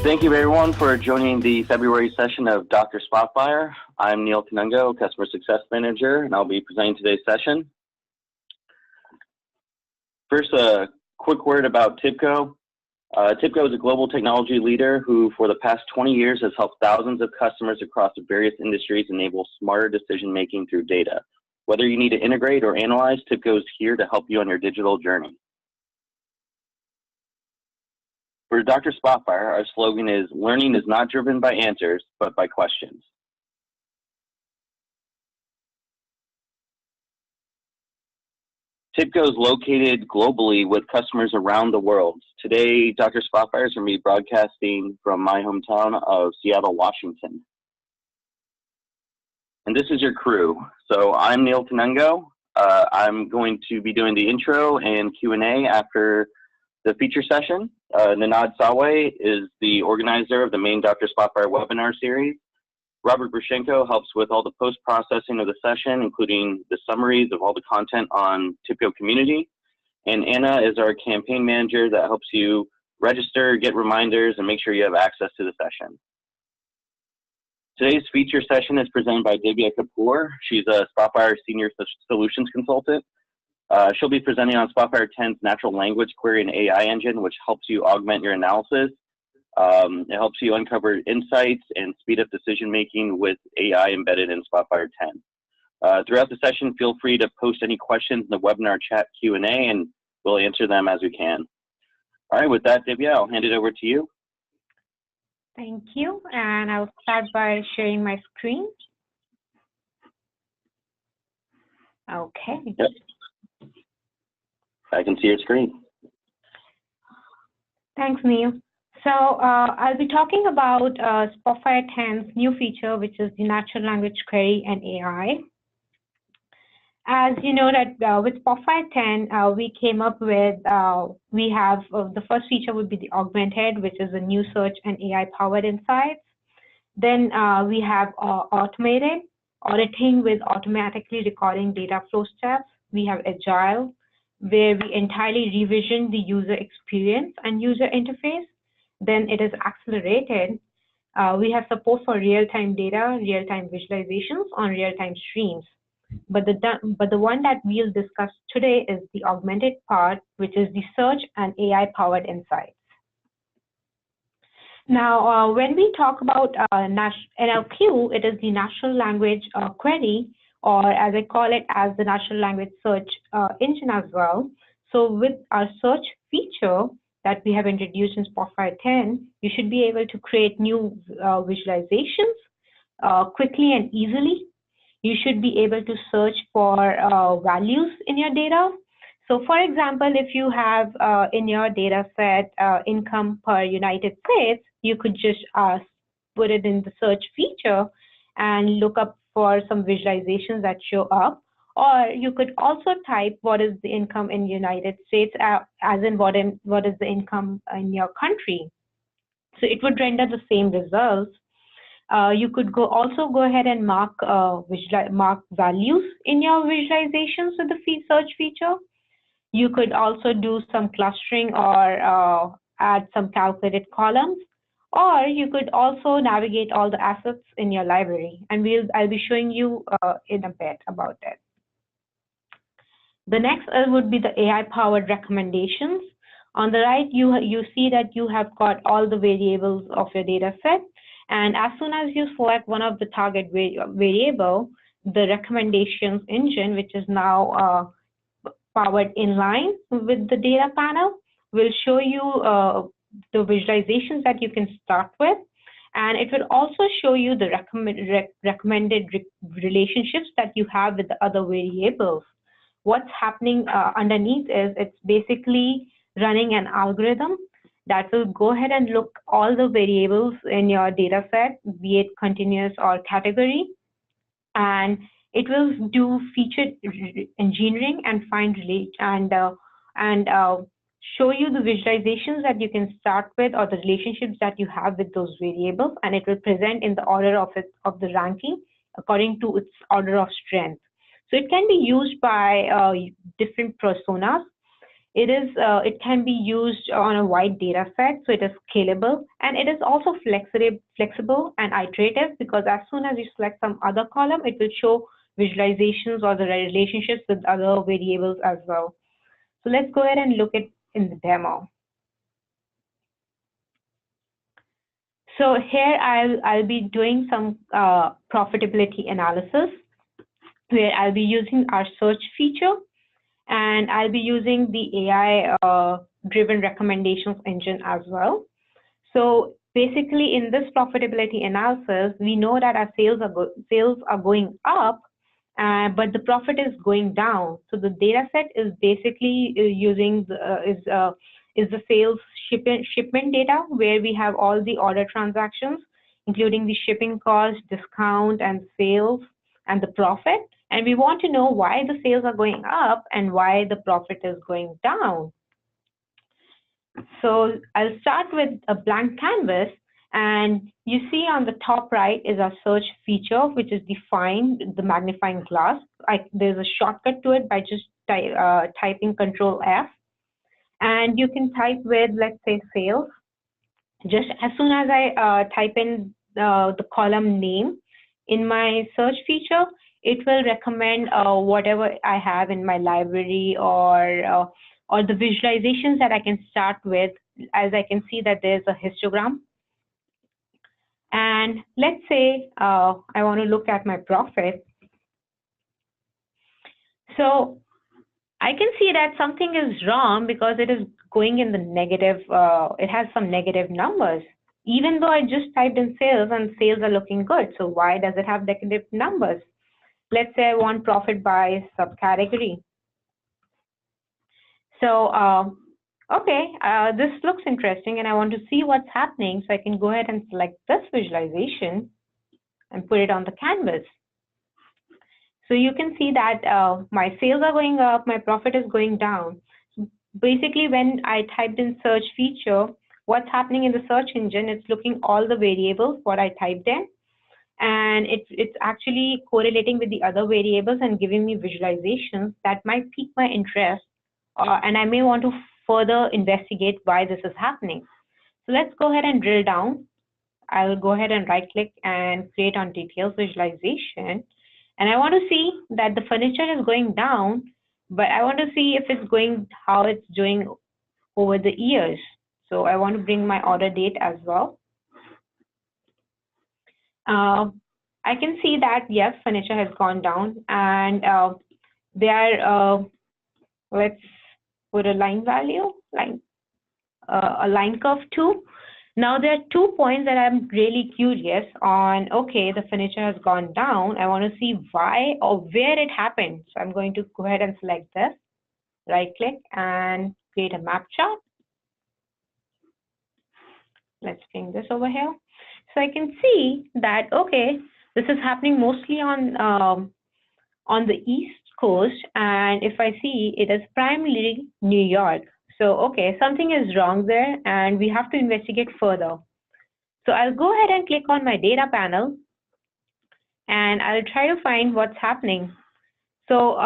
Thank you, everyone, for joining the February session of Dr. Spotfire. I'm Neil Canungo, Customer Success Manager, and I'll be presenting today's session. First, a quick word about TIBCO. TIBCO is a global technology leader who, for the past 20 years, has helped thousands of customers across various industries enable smarter decision-making through data. Whether you need to integrate or analyze, TIBCO is here to help you on your digital journey. For Dr. Spotfire, our slogan is, learning is not driven by answers, but by questions. TIBCO is located globally with customers around the world. Today, Dr. Spotfire is going to be broadcasting from my hometown of Seattle, Washington. And this is your crew. So I'm Neil Canungo. I'm going to be doing the intro and Q&A after the feature session. Nanad Saway is the organizer of the main Dr. Spotfire webinar series. Robert Brushenko helps with all the post-processing of the session, including the summaries of all the content on TIBCO community. And Anna is our campaign manager that helps you register, get reminders, and make sure you have access to the session. Today's feature session is presented by Divya Kapoor. She's a Spotfire Senior Solutions Consultant. She'll be presenting on Spotfire 10's natural language query and AI engine, which helps you augment your analysis. It helps you uncover insights and speed up decision-making with AI embedded in Spotfire 10. Throughout the session, feel free to post any questions in the webinar chat Q&A, and we'll answer them as we can. All right, with that, Divya, I'll hand it over to you. Thank you, and I'll start by sharing my screen. Okay. Yep. I can see your screen. Thanks, Neil. So I'll be talking about Spotfire 10's new feature, which is the natural language query and AI. As you know that with Spotfire 10, we came up with, we have the first feature would be the augmented, which is a new search and AI powered insights. Then we have automated, auditing with automatically recording data flow steps. We have agile, where we entirely revision the user experience and user interface. Then it is accelerated. We have support for real-time data, real-time visualizations on real-time streams. But the one that we'll discuss today is the augmented part, which is the search and AI-powered insights. Now, when we talk about NLQ, it is the natural language query, or as I call it, as the natural language search engine as well. So with our search feature that we have introduced in Spotfire 10, you should be able to create new visualizations quickly and easily. You should be able to search for values in your data. So for example, if you have in your data set income per United States, you could just put it in the search feature and look up for some visualizations that show up. Or you could also type what is the income in United States, as in what is the income in your country. So it would render the same results. You could also go ahead and mark values in your visualizations with the search feature. You could also do some clustering or add some calculated columns. Or you could also navigate all the assets in your library, and I'll be showing you in a bit about it. The next would be the AI-powered recommendations. On the right, you see that you have got all the variables of your data set, and as soon as you select one of the target variable, the recommendations engine, which is now powered in line with the data panel, will show you the visualizations that you can start with, and it will also show you the recommended relationships that you have with the other variables. What's happening underneath is it's basically running an algorithm that will go ahead and look all the variables in your data set, be it continuous or category, and it will do feature engineering and find show you the visualizations that you can start with or the relationships that you have with those variables, and it will present in the order of the ranking according to its order of strength. So it can be used by different personas. It can be used on a wide data set, so it is scalable, and it is also flexible and iterative, because as soon as you select some other column, it will show visualizations or the relationships with other variables as well. So let's go ahead and look at in the demo. So here I'll be doing some profitability analysis, where I'll be using our search feature, and I'll be using the AI driven recommendations engine as well. So basically, in this profitability analysis, we know that our sales are going up, but the profit is going down. So the data set is basically using is the sales shipment data, where we have all the order transactions, including the shipping cost, discount, and sales, and the profit. And we want to know why the sales are going up and why the profit is going down. So I'll start with a blank canvas, and you see on the top right is our search feature, which is defined, the magnifying glass. There's a shortcut to it by just typing Control F, and you can type with, let's say, sales. Just as soon as I type in the column name in my search feature, it will recommend whatever I have in my library, or the visualizations that I can start with. As I can see that there's a histogram. And let's say I want to look at my profit. So I can see that something is wrong, because it is going in the negative. It has some negative numbers, even though I just typed in sales and sales are looking good. So why does it have negative numbers? Let's say I want profit by subcategory. So, okay, this looks interesting, and I want to see what's happening. So I can go ahead and select this visualization and put it on the canvas. So you can see that my sales are going up, my profit is going down. Basically, when I typed in search feature, what's happening in the search engine, it's looking all the variables, what I typed in, and it's actually correlating with the other variables and giving me visualizations that might pique my interest, and I may want to further investigate why this is happening. So let's go ahead and drill down. I'll go ahead and right click and create on details visualization, and I want to see that the furniture is going down, but I want to see if it's going, how it's doing over the years. So I want to bring my order date as well. I can see that, yes, furniture has gone down, and they are, let's put a line value, a line curve too. Now there are 2 points that I'm really curious on. Okay, the furniture has gone down. I want to see why or where it happened. So I'm going to go ahead and select this, right click and create a map chart. Let's bring this over here. So I can see that, okay, this is happening mostly on the East Coast, and if I see, it is primarily New York. So, okay, something is wrong there, and we have to investigate further. So I'll go ahead and click on my data panel, and I'll try to find what's happening. So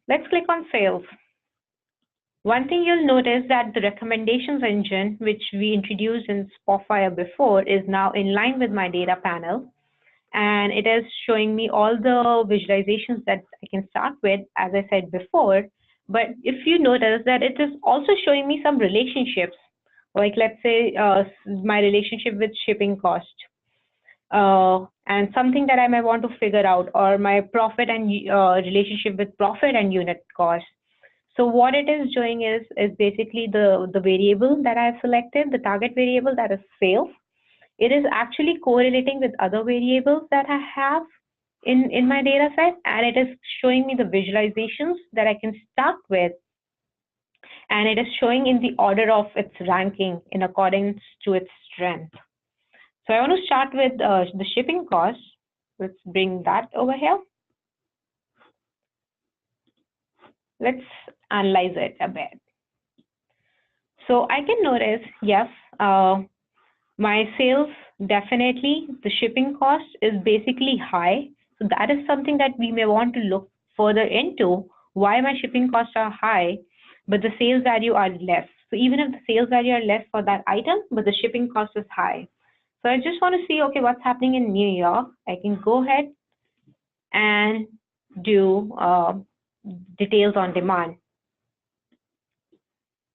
let's click on sales. One thing you'll notice that the recommendations engine, which we introduced in Spotfire before, is now in line with my data panel. And it is showing me all the visualizations that I can start with, as I said before. But if you notice that it is also showing me some relationships, like let's say my relationship with shipping cost, and something that I may want to figure out, or my profit and relationship with profit and unit cost. So what it is doing is basically the variable that I have selected, the target variable, that is sales. It is actually correlating with other variables that I have in my data set, and it is showing me the visualizations that I can start with, and it is showing in the order of its ranking in accordance to its strength. So I want to start with the shipping cost. Let's bring that over here. Let's analyze it a bit. So I can notice, yes, my sales, definitely the shipping cost is basically high. So that is something that we may want to look further into, why my shipping costs are high. but the sales value are less. So even if the sales value are less for that item, but the shipping cost is high. So I just want to see, okay, what's happening in New York. I can go ahead and do details on demand.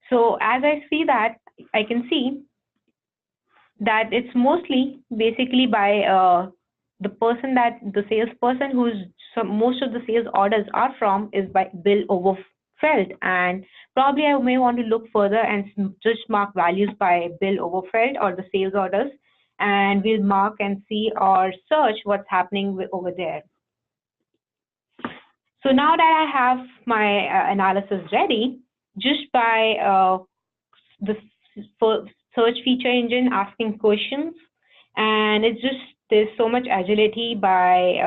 So as I see that, I can see that it's mostly basically by the salesperson who's most of the sales orders are from is by Bill Overfeld, and probably I may want to look further and just mark values by Bill Overfeld or the sales orders, and we'll mark and see or search what's happening over there. So now that I have my analysis ready, just by the search feature engine asking questions, and it's just there's so much agility by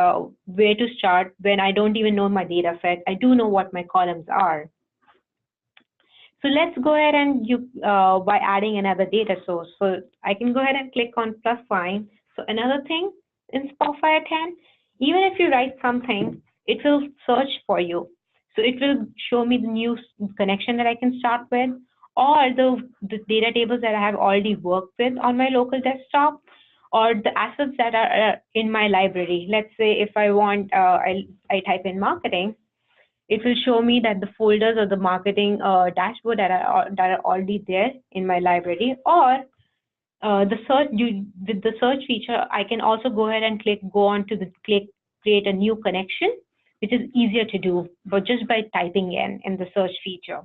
where to start when I don't even know my data set. I do know what my columns are. So let's go ahead and by adding another data source. So I can go ahead and click on plus sign. So another thing in Spotfire 10, even if you write something, it will search for you. So it will show me the new connection that I can start with, or the data tables that I have already worked with on my local desktop, or the assets that are in my library. Let's say if I want, I type in marketing, it will show me that the folders or the marketing dashboard that are already there in my library, or with the search feature, I can also go ahead and create a new connection, which is easier to do, but just by typing in the search feature.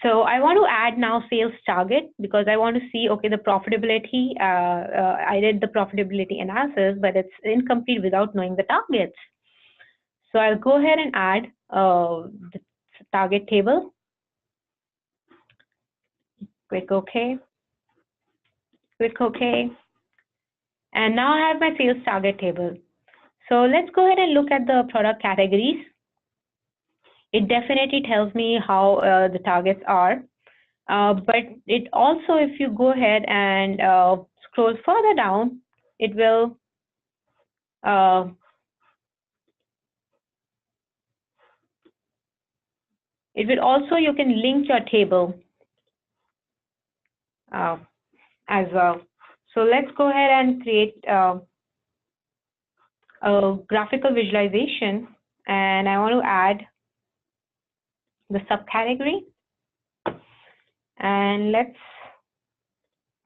So I want to add now sales target because I want to see, okay, the profitability, I did the profitability analysis, but it's incomplete without knowing the targets. So I'll go ahead and add the target table. Click OK. Click OK. And now I have my sales target table. So let's go ahead and look at the product categories. It definitely tells me how the targets are. But it also, if you go ahead and scroll further down, it will also, you can link your table as well. So let's go ahead and create a graphical visualization, and I want to add the subcategory, and let's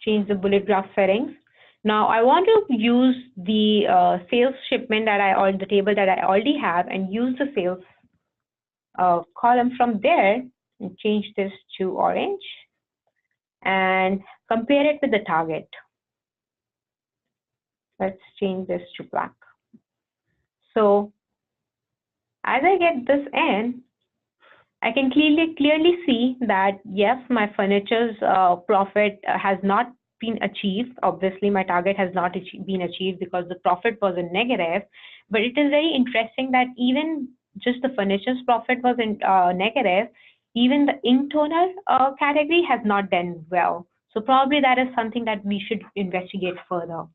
change the bullet graph settings. Now I want to use the sales shipment the table that I already have, and use the sales column from there, and change this to orange and compare it with the target. Let's change this to black. So as I get this in, I can clearly see that yes, my furniture's profit has not been achieved. Obviously, my target has not been achieved because the profit was in negative. But it is very interesting that even just the furniture's profit was in negative, even the ink toner category has not done well. So probably that is something that we should investigate further.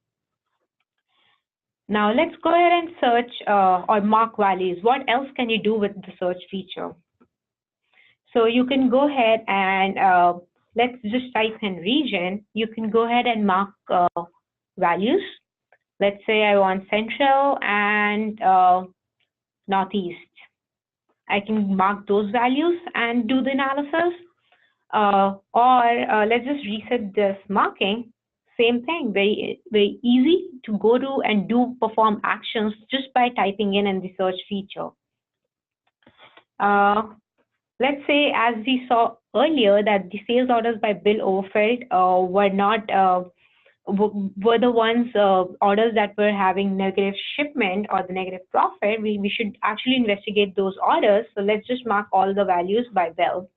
Now let's go ahead and search or mark values. What else can you do with the search feature? So you can go ahead and let's just type in region. You can go ahead and mark values. Let's say I want Central and Northeast. I can mark those values and do the analysis. Or let's just reset this marking. Same thing, very easy to go to and perform actions just by typing in the search feature. Let's say, as we saw earlier, that the sales orders by Bill Overfeld were the ones orders that were having negative shipment or the negative profit. We should actually investigate those orders. So let's just mark all the values by Bill,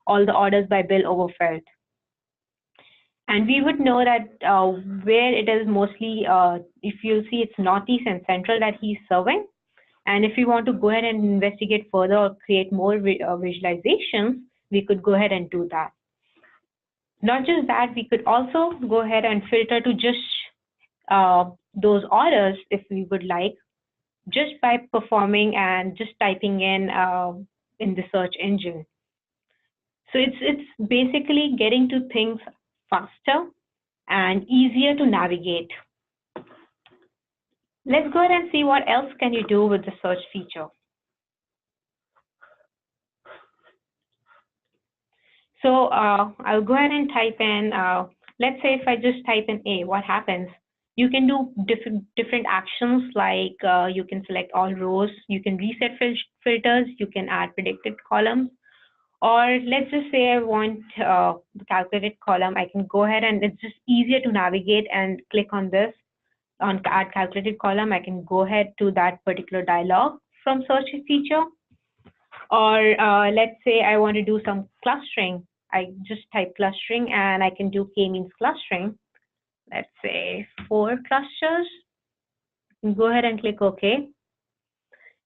all the orders by Bill Overfeld. And we would know that where it is mostly, if you see, it's Northeast and Central that he's serving. And if we want to go ahead and investigate further or create more visualizations, we could go ahead and do that. Not just that, we could also go ahead and filter to just those orders if we would like, just by performing and just typing in in the search engine. So it's basically getting to things faster and easier to navigate. Let's go ahead and see what else can you do with the search feature. So I'll go ahead and type in, let's say if I just type in A, what happens? You can do different actions, like you can select all rows, you can reset filters, you can add predicted columns, or let's just say I want the calculated column. I can go ahead and it's just easier to navigate and click on this, on add calculated column. I can go ahead to that particular dialog from search feature. Or let's say I want to do some clustering. I just type clustering and I can do k-means clustering. Let's say 4 clusters. Go ahead and click OK.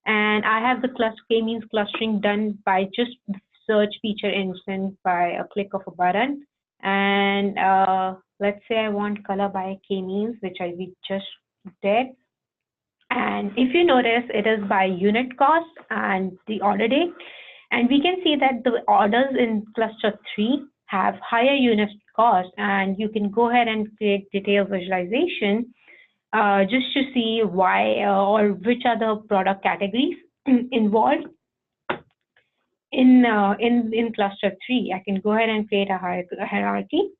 And I have the k-means clustering done by just the search feature engine by a click of a button. And let's say I want color by k-means, which we just did. And if you notice, it is by unit cost and the order date. And we can see that the orders in cluster 3 have higher unit cost, and you can go ahead and create detailed visualization just to see why or which are the product categories involved in cluster 3. I can go ahead and create a hierarchy.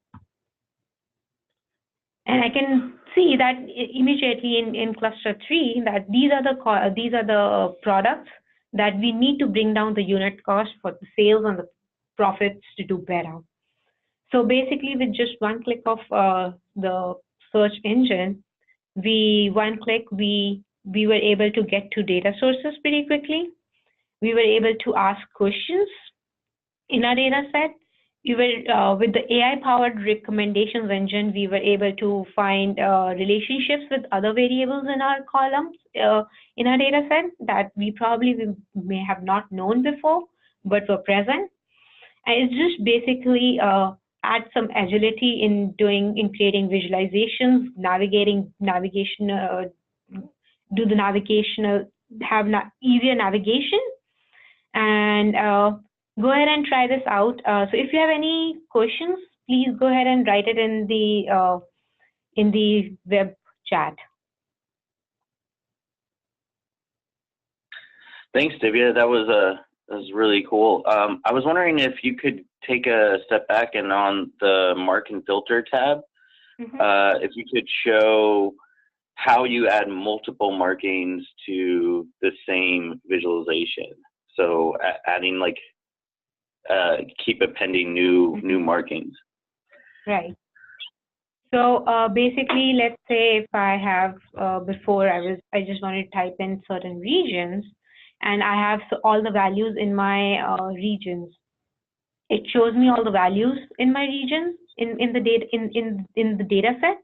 And I can see that immediately in cluster 3 that these are the products that we need to bring down the unit cost for the sales and the profits to do better. So basically, with just one click of the search engine, we were able to get to data sources pretty quickly. We were able to ask questions in our data set. We were with the AI-powered recommendations engine, we were able to find relationships with other variables in our columns in our data set that we may have not known before, but were present. And it's just basically add some agility in creating visualizations, have easier navigation, and go ahead and try this out. So if you have any questions, please go ahead and write it in the web chat. Thanks, Divya. That was really cool. I was wondering if you could take a step back and on the mark and filter tab, if you could show how you add multiple markings to the same visualization. So adding like keep appending new markings. Right. So basically, let's say if I have before I just wanted to type in certain regions, and I have all the values in my regions. It shows me all the values in my regions in the data set.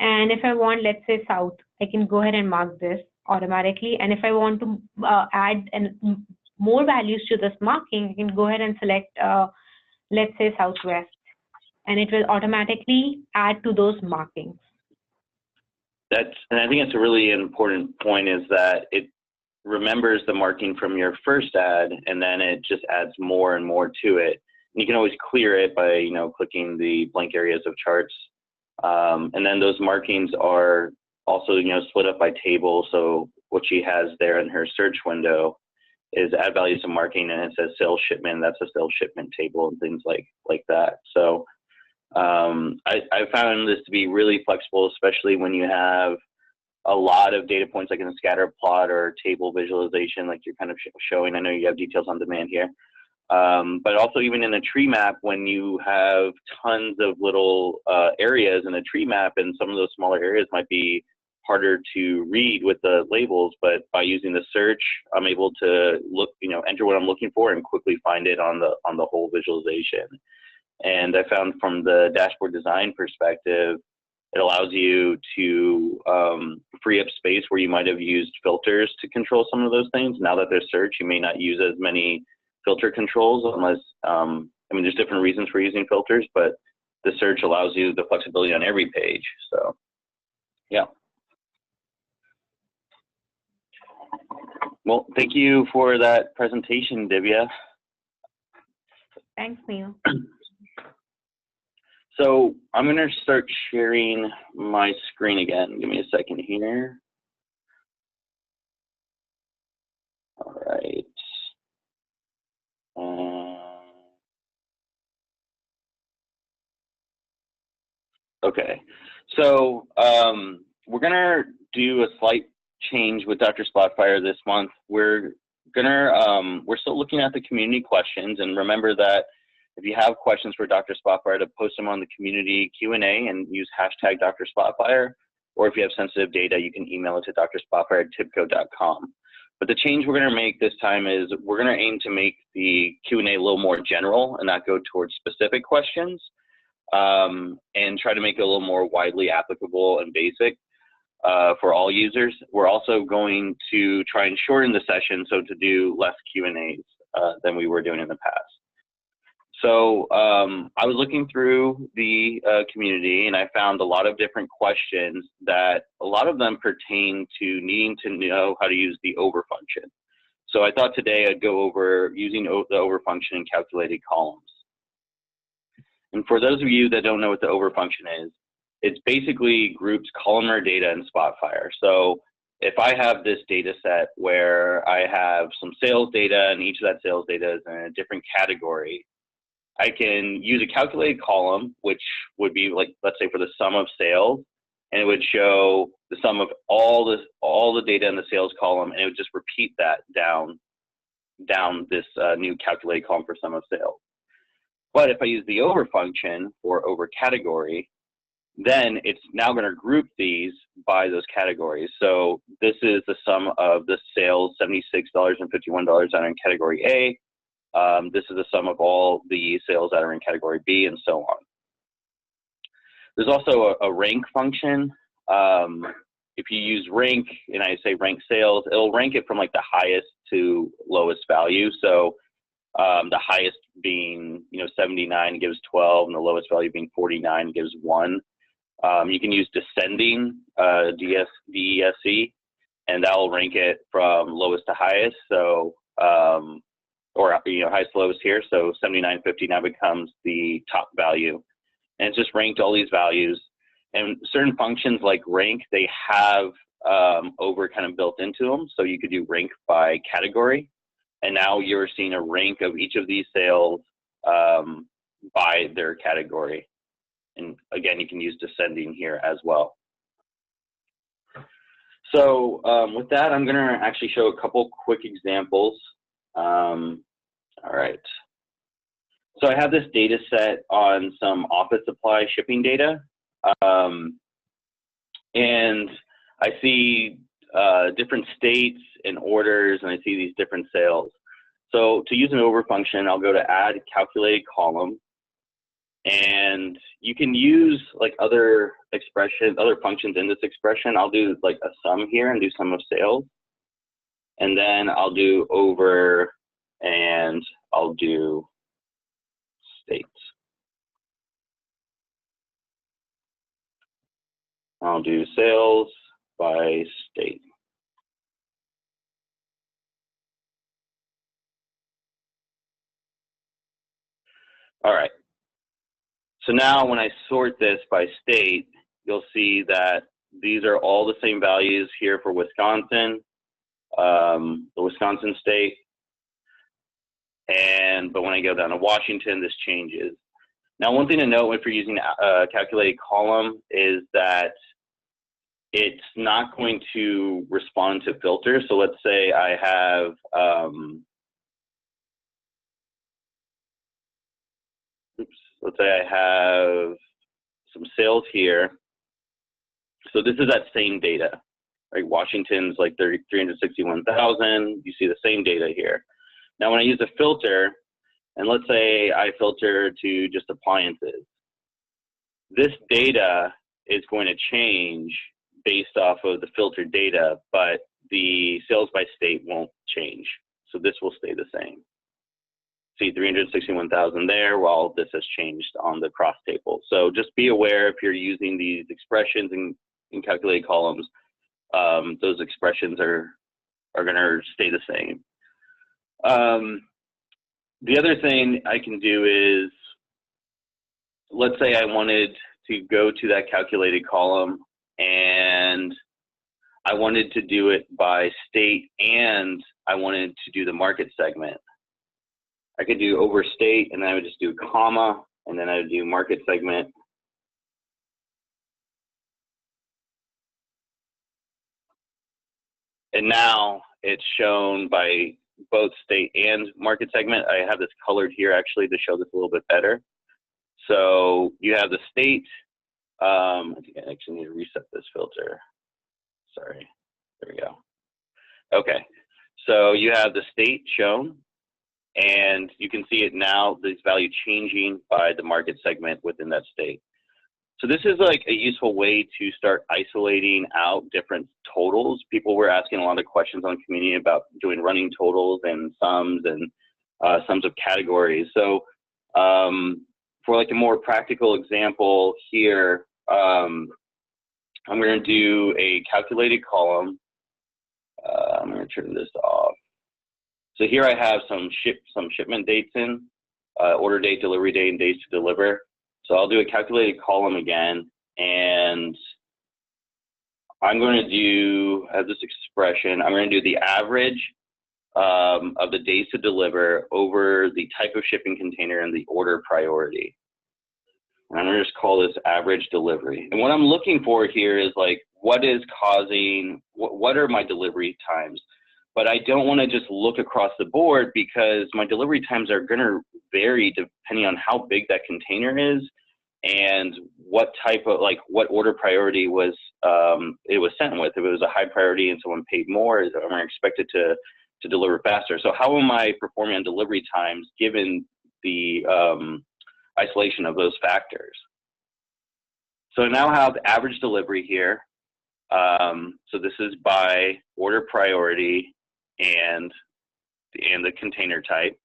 And if I want, let's say South, I can go ahead and mark this automatically. And if I want to add more values to this marking, I can go ahead and select, let's say Southwest, and it will automatically add to those markings. And I think it's a really important point, is that it remembers the marking from your first ad, and then it just adds more and more to it. And you can always clear it by, clicking the blank areas of charts. And then those markings are also, split up by table. So what she has there in her search window is add values to marking, and it says sales shipment. That's a sales shipment table and things like that. So I found this to be really flexible, especially when you have a lot of data points, like in a scatter plot or table visualization, like you're kind of showing. I know you have details on demand here. But also even in a tree map, when you have tons of little areas in a tree map, and some of those smaller areas might be harder to read with the labels, but by using the search, I'm able to look, enter what I'm looking for and quickly find it on the whole visualization. And I found from the dashboard design perspective, it allows you to free up space where you might have used filters to control some of those things. Now that there's search, you may not use as many filter controls unless, there's different reasons for using filters, but the search allows you the flexibility on every page. So, yeah. Well, thank you for that presentation, Divya. Thanks, Neil. So I'm going to start sharing my screen again. Give me a second here. All right. Okay. So we're going to do a slight change with Dr. Spotfire this month. We're still looking at the community questions, and remember that if you have questions for Dr. Spotfire, to post them on the community Q&A and use hashtag Dr. Spotfire, or if you have sensitive data, you can email it to drspotfire@tibco.com. But the change we're going to make this time is we're going to aim to make the Q&A a little more general and not go towards specific questions, and try to make it a little more widely applicable and basic for all users. We're also going to try and shorten the session, so to do less Q&As than we were doing in the past. So I was looking through the community, and I found a lot of different questions that a lot of them pertain to needing to know how to use the over function. So I thought today I'd go over using the over function in calculated columns. And for those of you that don't know what the over function is, it's basically groups columnar data in Spotfire. So if I have this data set where I have some sales data, and each of that sales data is in a different category, I can use a calculated column, which would be like, let's say, for the sum of sales, and it would show the sum of all the data in the sales column, and it would just repeat that down this new calculated column for sum of sales. But if I use the over function for over category, then it's now going to group these by those categories. So this is the sum of the sales, $76.51 that are in category A. This is the sum of all the sales that are in category B, and so on. There's also a rank function. If you use rank, and I say rank sales, it'll rank it from like the highest to lowest value. So the highest being 79 gives 12, and the lowest value being 49 gives 1. You can use descending DESC, and that will rank it from lowest to highest. So or highest to lowest here. So 79.50 now becomes the top value, and it's just ranked all these values. And certain functions like rank, they have over kind of built into them. So you could do rank by category, and now you're seeing a rank of each of these sales by their category. And again, you can use descending here as well. So with that, I'm going to actually show a couple quick examples. All right. So I have this data set on some office supply shipping data. And I see different states and orders, and I see these different sales. So to use an over function, I'll go to add calculated column. And you can use like other expressions, other functions in this expression. I'll do like a sum here and do sum of sales. And then I'll do over, and I'll do states. I'll do sales by state. All right. So now when I sort this by state, you'll see that these are all the same values here for Wisconsin, the Wisconsin state. But when I go down to Washington, this changes. Now, one thing to note if you're using a calculated column is that it's not going to respond to filters. So let's say I have let's say I have some sales here. So this is that same data, right? Washington's like 361,000. You see the same data here. Now, when I use a filter, and let's say I filter to just appliances, this data is going to change based off of the filtered data, but the sales by state won't change. So this will stay the same. See 361,000 there, while this has changed on the cross table. So just be aware if you're using these expressions in calculated columns, those expressions are are going to stay the same. The other thing I can do is, let's say I wanted to go to that calculated column and I wanted to do it by state and I wanted to do the market segment. I could do over state and then I would just do comma and then I would do market segment. And now it's shown by both state and market segment. I have this colored here actually to show this a little bit better. So you have the state. I think I actually need to reset this filter. Sorry, there we go. Okay, so you have the state shown and you can see it now, this value changing by the market segment within that state. So this is like a useful way to start isolating out different totals. People were asking a lot of questions on the community about doing running totals and sums of categories. So for like a more practical example here, I'm going to do a calculated column. I'm going to turn this off. So here I have some shipment dates in, order date, delivery date, and days to deliver. So I'll do a calculated column again, and I'm going to have this expression. I'm going to do the average of the days to deliver over the type of shipping container and the order priority. And I'm going to just call this average delivery. And what I'm looking for here is like, what is causing, what are my delivery times? But I don't want to just look across the board because my delivery times are going to vary depending on how big that container is and what type of, like, what order priority was it was sent with. If it was a high priority and someone paid more, am I expected to deliver faster? So how am I performing on delivery times given the isolation of those factors? So now I have average delivery here. So this is by order priority and the container type.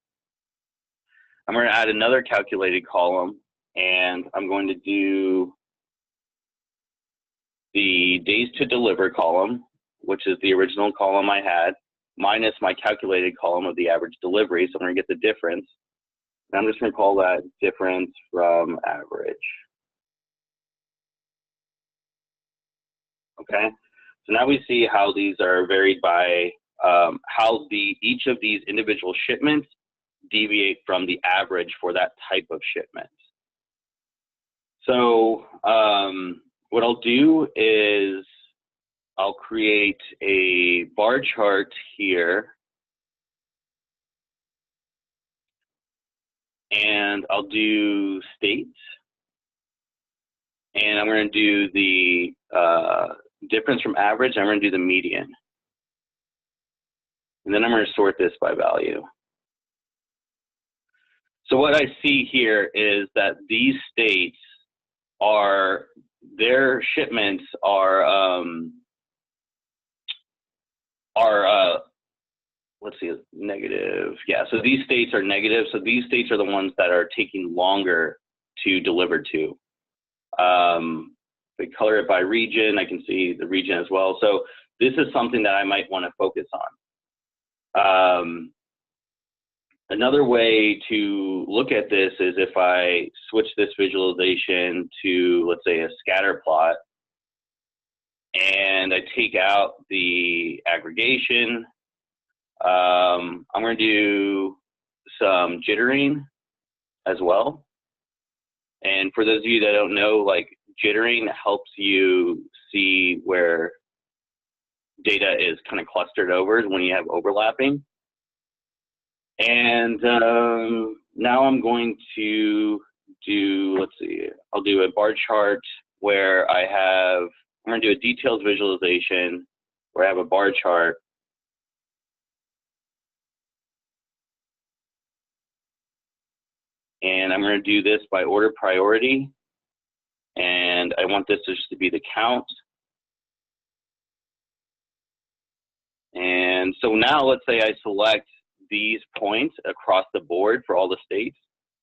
I'm going to add another calculated column, and I'm going to do the days to deliver column, which is the original column I had, minus my calculated column of the average delivery. So I'm going to get the difference. And I'm just going to call that difference from average. Okay, so now we see how these are varied by how each of these individual shipments deviate from the average for that type of shipment. So what I'll do is I'll create a bar chart here, and I'll do states, and I'm going to do the difference from average. I'm going to do the median, and then I'm going to sort this by value. So what I see here is that these states are, their shipments are let's see, negative. Yeah, so these states are negative. So these states are the ones that are taking longer to deliver to. If we color it by region, I can see the region as well. So this is something that I might want to focus on. Another way to look at this is if I switch this visualization to, let's say, a scatter plot, and I take out the aggregation. I'm going to do some jittering as well. And for those of you that don't know, like, jittering helps you see where data is kind of clustered over when you have overlapping. And now I'm going to do, let's see, I'll do a bar chart where I'm going to do a detailed visualization where I have a bar chart. And I'm going to do this by order priority. And I want this just to be the count. And so now let's say I select these points across the board for all the states,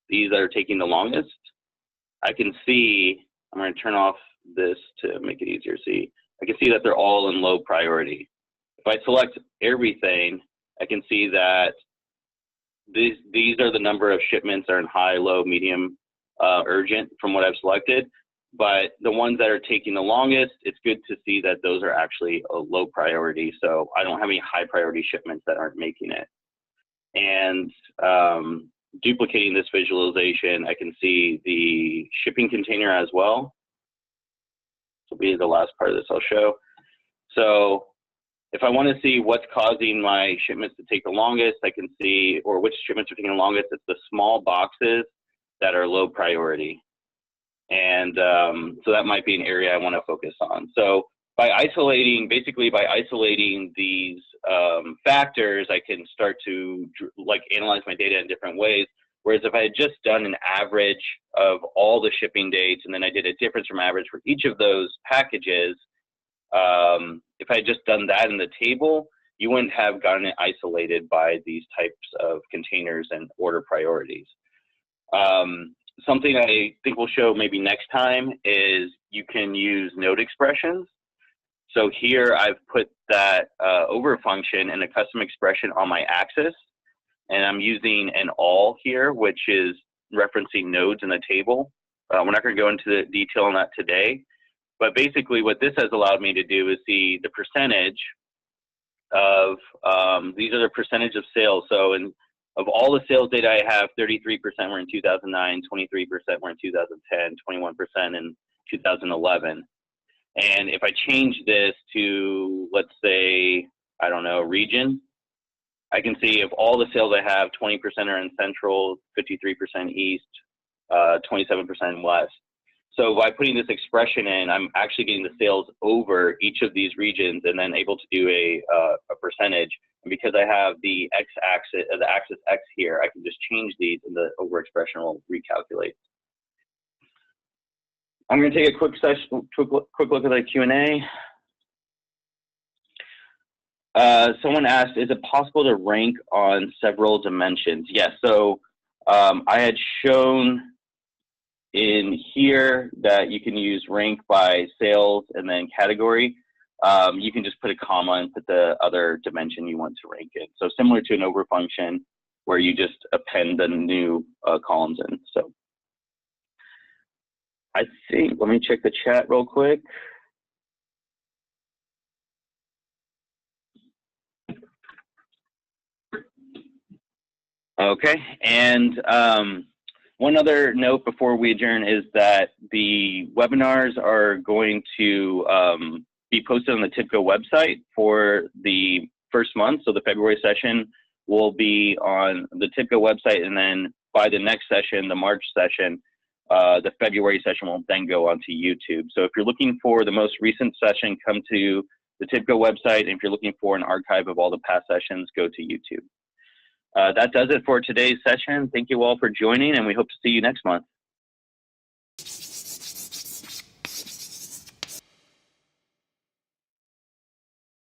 these that are taking the longest. I can see, I'm going to turn off this to make it easier to see. I can see that they're all in low priority. If I select everything, I can see that these are the number of shipments that are in high, low, medium, urgent from what I've selected. But the ones that are taking the longest, it's good to see that those are actually a low priority. So I don't have any high priority shipments that aren't making it. And duplicating this visualization, I can see the shipping container as well. This will be the last part of this I'll show. So if I want to see what's causing my shipments to take the longest, I can see, or which shipments are taking the longest, it's the small boxes that are low priority. And so that might be an area I want to focus on. So by isolating, basically by isolating these factors, I can start to like analyze my data in different ways. Whereas if I had just done an average of all the shipping dates and then I did a difference from average for each of those packages, if I had just done that in the table, you wouldn't have gotten it isolated by these types of containers and order priorities. Something I think we'll show maybe next time is you can use node expressions. So here I've put that over function and a custom expression on my axis, and I'm using an all here, which is referencing nodes in the table. We're not going to go into the detail on that today, but basically what this has allowed me to do is see the percentage of, these are the percentage of sales. So of all the sales data I have, 33% were in 2009, 23% were in 2010, 21% in 2011. And if I change this to, let's say, I don't know, region, I can see of all the sales I have, 20% are in Central, 53% East, 27% West. So by putting this expression in, I'm actually getting the sales over each of these regions and then able to do a percentage. And because I have the x-axis, the axis x here, I can just change these and the over expression will recalculate. I'm going to take a quick look at the Q&A. Someone asked, is it possible to rank on several dimensions? Yes, so I had shown in here that you can use rank by sales and then category. You can just put a comma and put the other dimension you want to rank in. So similar to an over function where you just append the new columns in. So I think, let me check the chat real quick. Okay, and one other note before we adjourn is that the webinars are going to be posted on the TIBCO website for the first month. So the February session will be on the TIBCO website, and then by the next session, the March session, the February session will then go onto YouTube. So if you're looking for the most recent session, come to the TIBCO website. And if you're looking for an archive of all the past sessions, go to YouTube. That does it for today's session. Thank you all for joining, and we hope to see you next month.